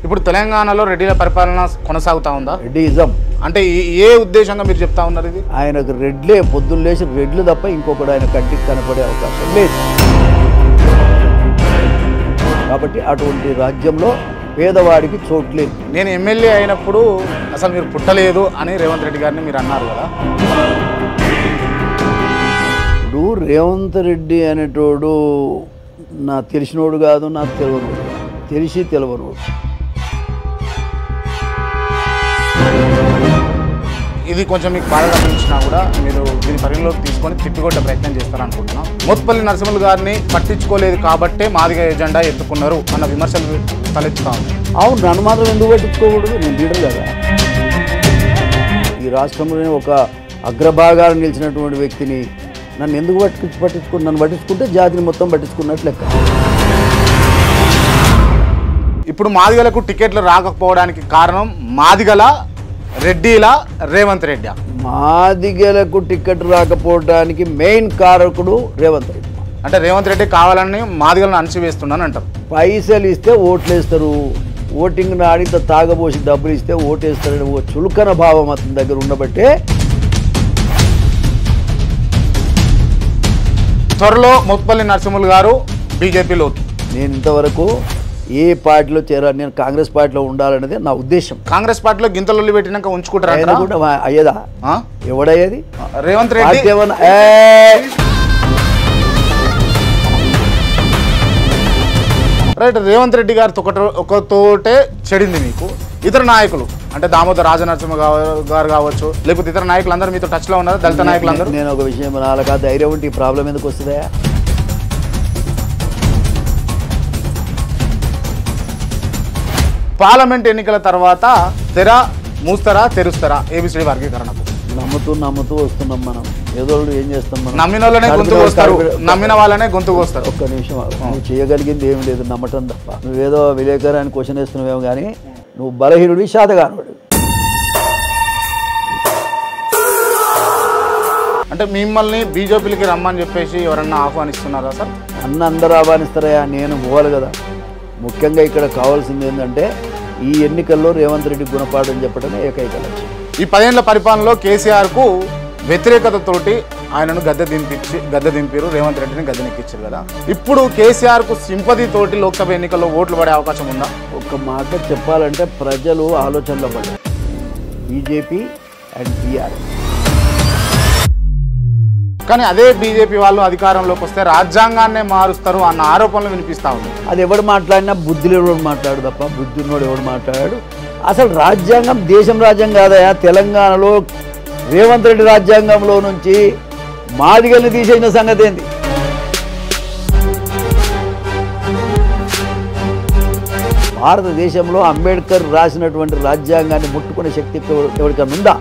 ఇప్పుడు తెలంగాణలో రెడ్డిల పరిపాలన కొనసాగుతా ఉందా? రెడ్డిజం అంటే ఏ ఉద్దేశంగా మీరు చెప్తా ఉన్నారు? ఇది ఆయనకు రెడ్లే పొద్దున్న లేచి రెడ్లు తప్ప ఇంకొకటి ఆయన కంటికి కనపడే అవకాశం లేదు. కాబట్టి అటువంటి రాజ్యంలో పేదవాడికి చోట్లేదు. నేను ఎమ్మెల్యే అయినప్పుడు అసలు మీరు పుట్టలేదు అని రేవంత్ రెడ్డి గారిని మీరు అన్నారు కదా. ఇప్పుడు రేవంత్ రెడ్డి అనేటోడు నాకు తెలిసినోడు కాదు, నాకు తెలియదు, తెలిసి తెలియను. ఇది కొంచెం మీకు బాధగా అనిపించినా కూడా మీరు దీని పరిగణలోకి తీసుకొని తిప్పికొట్టే ప్రయత్నం చేస్తారనుకుంటున్నాం. మోత్పల్లి నరసింహులు గారిని పట్టించుకోలేదు కాబట్టే మాదిగ ఎజెండా ఎత్తుకున్నారు అన్న విమర్శలు తలెత్తుతా ఉంది. అవును, నన్ను మాత్రం ఎందుకు పట్టించుకోకూడదు? నేను లీడర్ కదా. ఈ రాష్ట్రంలోనే ఒక అగ్రభాగాలు నిలిచినటువంటి వ్యక్తిని నన్ను ఎందుకు నన్ను పట్టించుకుంటే జాతిని మొత్తం పట్టించుకున్నట్లు లెక్క. ఇప్పుడు మాదిగలకు టికెట్లు రాకపోవడానికి కారణం మాదిగల, రెడ్డిల, రేవంత్ రెడ్డి. మాదిగలకు టికెట్ రాకపోవడానికి మెయిన్ కారకుడు రేవంత్ రెడ్డి. అంటే రేవంత్ రెడ్డి కావాలని మాదిగలను అణచివేస్తున్నాను అంటారు. పైసలు ఇస్తే ఓట్లు వేస్తారు, ఓటింగ్ నాడితో తాగబోసి డబ్బులు ఇస్తే ఓటేస్తారని ఓ చులకన భావం అతని దగ్గర ఉండబట్టే త్వరలో మోత్పల్లి నరసింహులు గారు బీజేపీలో. నేను ఇంతవరకు ఏ పార్టీలో చేరాలి, నేను కాంగ్రెస్ పార్టీలో ఉండాలనేది నా ఉద్దేశం. కాంగ్రెస్ పార్టీలో గింతలొల్లి పెట్టినాక ఉంచుకుంటారు. అయ్యేదా? ఎవడయ్యేది? రేవంత్ రెడ్డి. రైట్, రేవంత్ రెడ్డి గారితో ఒకతోటే చెడింది మీకు. ఇతర నాయకులు అంటే దామోదర్ రాజనరసింహ గారు కావచ్చు, లేకపోతే ఇతర నాయకులు అందరూ మీతో టచ్లో ఉన్నారు, దళిత నాయకులందరూ. నేను ఒక విషయం నాలుగా ధైర్యం ఉంటే ఈ ప్రాబ్లం ఎందుకు వస్తుందా? పార్లమెంట్ ఎన్నికల తర్వాత మూస్తారా తెరుస్తారా ఏబిసిడి వర్గీకరణకు? నమ్ముతూ వస్తున్నాం మనం. ఏదో ఏం చేస్తాం మనం? నమ్మిన వాళ్ళనే గొంతుకు వస్తారు, నమ్మిన వాళ్ళనే గొంతుకు వస్తారు. ఒక్క నిమిషం, నువ్వు చేయగలిగింది ఏం లేదు, నమ్మటం తప్ప. నువ్వేదో విలేకరాన్ని క్వశ్చన్ వేస్తున్నావేమో కానీ నువ్వు బలహీనుడి, శాతగానుడు. అంటే మిమ్మల్ని బీజేపీకి రమ్మని చెప్పేసి ఎవరన్నా ఆహ్వానిస్తున్నారా సార్? అందరూ ఆహ్వానిస్తారా? నేను పోవాలి కదా. ముఖ్యంగా ఇక్కడ కావాల్సింది ఏంటంటే ఈ ఎన్నికల్లో రేవంత్ రెడ్డి గుణపాఠం చెప్పడమే ఏకైక లక్ష్యం. ఈ 10 ఏళ్ల పరిపాలనలో కేసీఆర్కు వ్యతిరేకతతోటి ఆయనను గద్దె దింపారు, రేవంత్ రెడ్డిని గద్దెనెక్కించారు కదా. ఇప్పుడు కేసీఆర్కు సింపతి తోటి లోక్సభ ఎన్నికల్లో ఓట్లు పడే అవకాశం ఉందా? ఒక మాట చెప్పాలంటే ప్రజలు ఆలోచనలో పడ్డారు. BJP and TRS. కానీ అదే బీజేపీ వాళ్ళు అధికారంలోకి వస్తే రాజ్యాంగాన్నే మారుస్తారు అన్న ఆరోపణలు వినిపిస్తా ఉంది. అది ఎవడు మాట్లాడినా బుద్ధిలో ఎవడు మాట్లాడు తప్ప బుద్ధిన్నోడు ఎవడు మాట్లాడాడు. అసలు రాజ్యాంగం దేశం రాజ్యాంగం కాదయా. తెలంగాణలో రేవంత్ రెడ్డి రాజ్యాంగంలో నుంచి మాదిగల్ని తీసేసిన సంగతి ఏంది? భారతదేశంలో అంబేద్కర్ రాసినటువంటి రాజ్యాంగాన్ని ముట్టుకునే శక్తి ఎవరికన్నా ఉందా?